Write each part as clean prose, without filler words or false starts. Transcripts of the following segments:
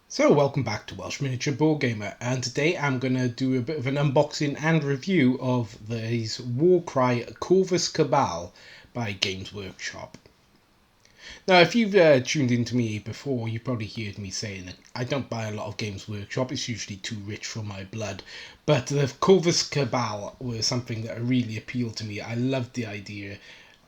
So welcome back to Welsh Miniature Board Gamer, and today I'm going to do a bit of an unboxing and review of these Warcry Corvus Cabaal by Games Workshop. Now, if you've tuned into me before, you probably heard me saying that I don't buy a lot of Games Workshop. It's usually too rich for my blood. But the Corvus Cabaal was something that really appealed to me. I loved the idea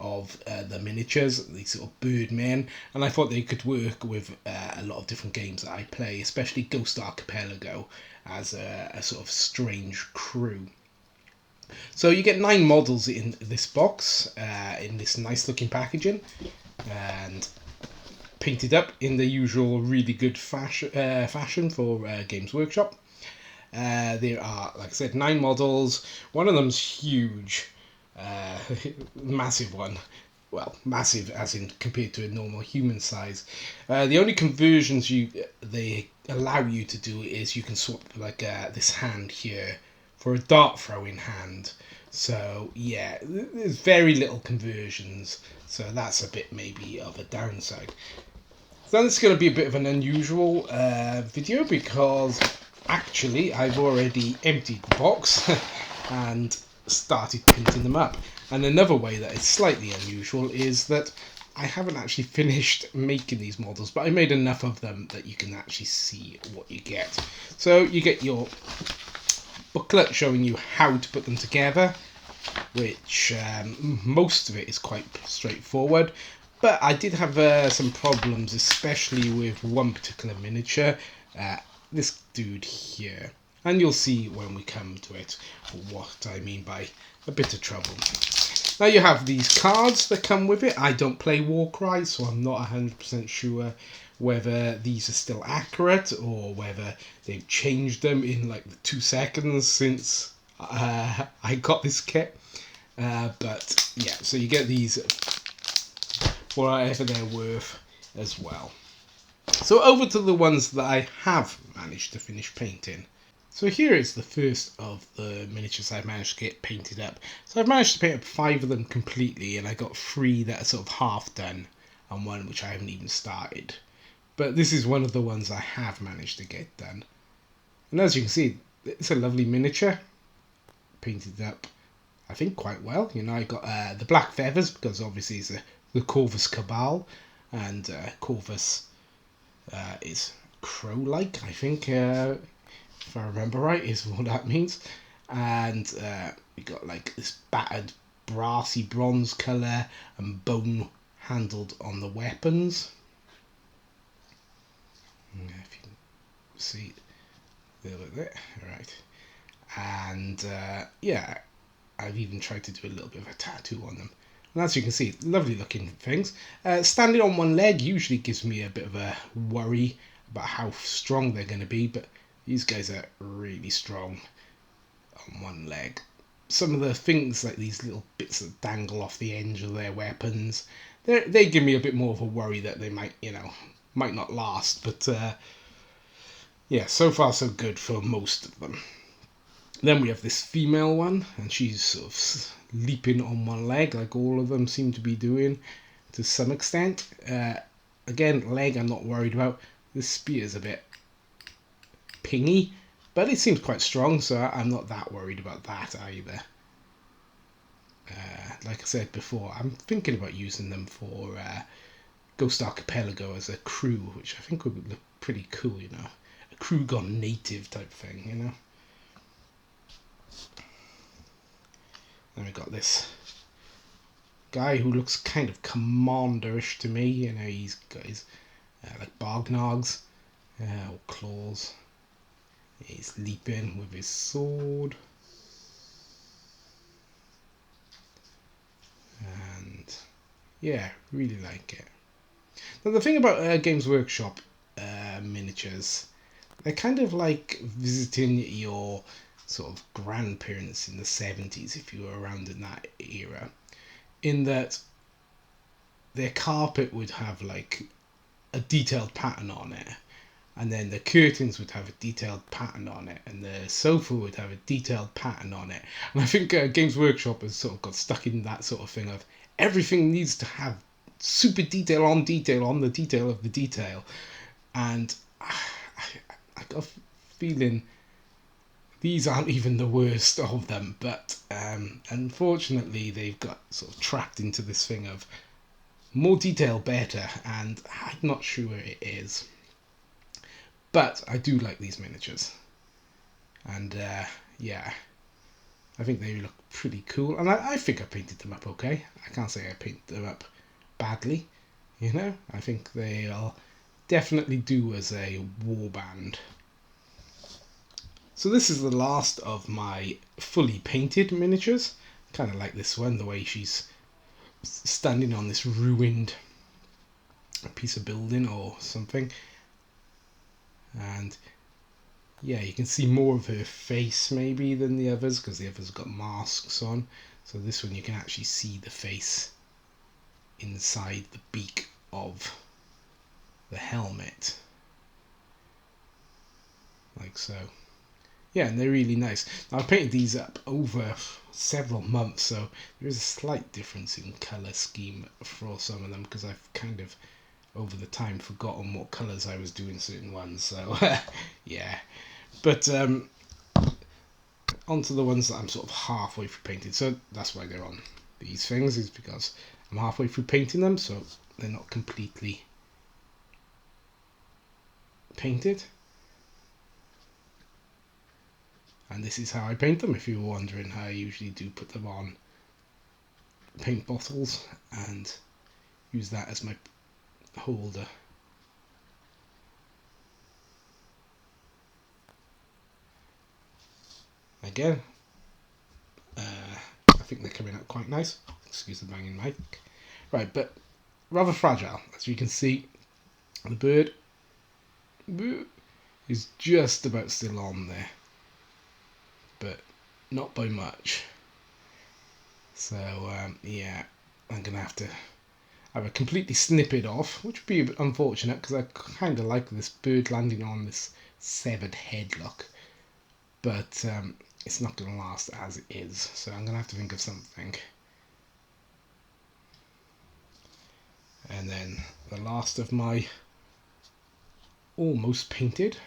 of the miniatures, these sort of birdmen, and I thought they could work with a lot of different games that I play, especially Ghost Archipelago as a sort of strange crew. So you get 9 models in this box, in this nice looking packaging, and painted up in the usual really good fashion for Games Workshop. There are, like I said, 9 models. One of them's huge, massive one. Well, massive as in compared to a normal human size. The only conversions they allow you to do is you can swap like this hand here for a dart throwing hand. So yeah, there's very little conversions. So that's a bit maybe of a downside. So this is going to be a bit of an unusual video because actually I've already emptied the box and started painting them up. And another way that is slightly unusual is that I haven't actually finished making these models, but I made enough of them that you can actually see what you get. So you get your booklet showing you how to put them together, which most of it is quite straightforward. But I did have some problems, especially with one particular miniature, this dude here. And you'll see when we come to it what I mean by a bit of trouble. Now you have these cards that come with it. I don't play Warcry, so I'm not 100% sure whether these are still accurate or whether they've changed them in like the 2 seconds since I got this kit. But yeah, so you get these for whatever they're worth as well. So over to the ones that I have managed to finish painting. So here is the first of the miniatures I've managed to get painted up. So I've managed to paint up 5 of them completely, and I got 3 that are sort of half done and 1 which I haven't even started. But this is one of the ones I have managed to get done. And as you can see, it's a lovely miniature, painted up I think quite well. You know, I got the black feathers because obviously it's the Corvus Cabaal, and Corvus is crow-like, I think, if I remember right, is what that means. And we got like this battered brassy bronze colour and bone handled on the weapons. If you can see there, right. And yeah, I've even tried to do a little bit of a tattoo on them. And as you can see, lovely looking things. Standing on one leg usually gives me a bit of a worry about how strong they're going to be, but these guys are really strong on one leg. Some of the things, like these little bits that dangle off the edge of their weapons, they give me a bit more of a worry that they might, might not last. But yeah, so far so good for most of them. Then we have this female one, and she's sort of leaping on one leg, like all of them seem to be doing to some extent. Again, leg I'm not worried about. This spear's a bit pingy, but it seems quite strong, so I'm not that worried about that either. Like I said before, I'm thinking about using them for Ghost Archipelago as a crew, which I think would look pretty cool, a crew gone native type thing, Then we got this guy who looks kind of commanderish to me. He's got his like bargnogs or claws. He's leaping with his sword. And yeah, really like it. Now the thing about Games Workshop miniatures, they're kind of like visiting your sort of grandparents in the 70s, if you were around in that era, in that their carpet would have like a detailed pattern on it, and then the curtains would have a detailed pattern on it, and the sofa would have a detailed pattern on it. And I think Games Workshop has sort of got stuck in that sort of thing of everything needs to have super detail on the detail of the detail. And got a feeling these aren't even the worst of them, but unfortunately they've got sort of trapped into this thing of more detail better, and I'm not sure it is. But I do like these miniatures, and yeah, I think they look pretty cool, and I think I painted them up okay. I can't say I painted them up badly, you know. I think they'll definitely do as a warband. So this is the last of my fully painted miniatures. Kind of like this one, the way she's standing on this ruined piece of building or something. And yeah, you can see more of her face maybe than the others, because the others have got masks on. So this one you can actually see the face inside the beak of the helmet, like so. Yeah, and they're really nice. Now, I painted these up over several months, so there is a slight difference in colour scheme for some of them, because I've kind of over the time forgotten what colours I was doing certain ones, so yeah. But onto the ones that I'm sort of halfway through painting. So that's why they're on these things, is because I'm halfway through painting them, so they're not completely painted. And this is how I paint them, if you were wondering. I usually do put them on paint bottles and use that as my holder. Again, I think they're coming out quite nice. Excuse the banging mic. Right, but rather fragile. As you can see, the bird is just about still on there, but not by much. So yeah, I'm gonna have to either completely snip it off, which would be a bit unfortunate, because I kind of like this bird landing on this severed head look, but it's not going to last as it is, so I'm going to have to think of something. And then the last of my almost painted.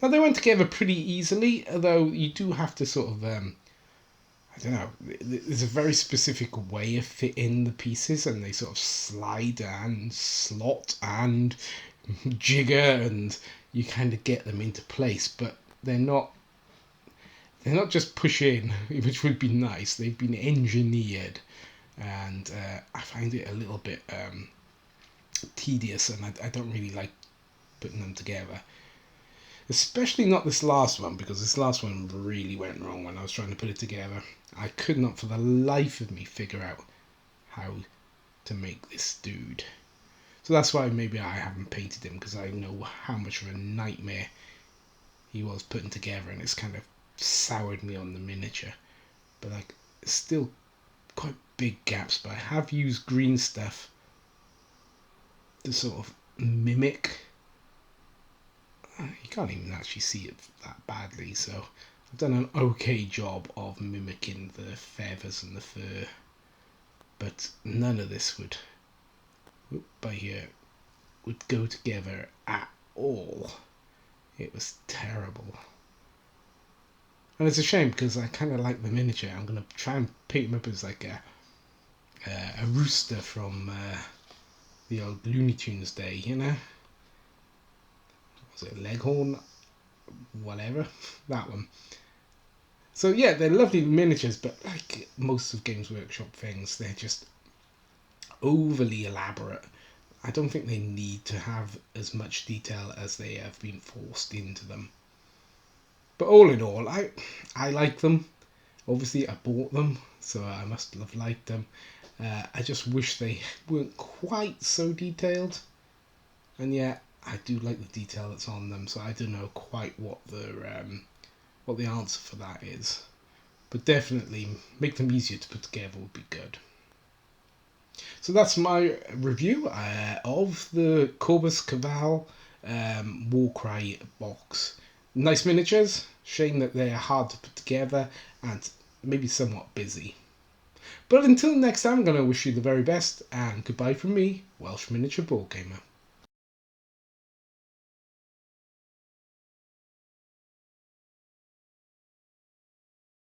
Now, they went together pretty easily, although you do have to sort of I don't know, there's a very specific way of fitting the pieces, and they sort of slide and slot and jigger, and you kind of get them into place, but they're not just push in, which would be nice. They've been engineered, and I find it a little bit tedious, and I don't really like putting them together. Especially not this last one, because this last one really went wrong when I was trying to put it together. I could not for the life of me figure out how to make this dude. So that's why maybe I haven't painted him, because I know how much of a nightmare he was putting together, and it's kind of soured me on the miniature. But like, still quite big gaps, but I have used green stuff to sort of mimic. You can't even actually see it that badly, so I've done an okay job of mimicking the feathers and the fur, but none of this would go together at all. It was terrible, and it's a shame, because I kind of like the miniature. I'm gonna try and paint him up as like a rooster from the old Looney Tunes day, you know. Was it Leghorn? Whatever, that one. So yeah, they're lovely miniatures, but like most of Games Workshop things, they're just overly elaborate. I don't think they need to have as much detail as they have been forced into them. But all in all, I like them. Obviously, I bought them, so I must have liked them. I just wish they weren't quite so detailed. And yet, I do like the detail that's on them, so I don't know quite what the answer for that is. But definitely, make them easier to put together would be good. So that's my review of the Corvus Cabaal Warcry box. Nice miniatures, shame that they're hard to put together and maybe somewhat busy. But until next time, I'm going to wish you the very best, and goodbye from me, Welsh Miniature Board Gamer.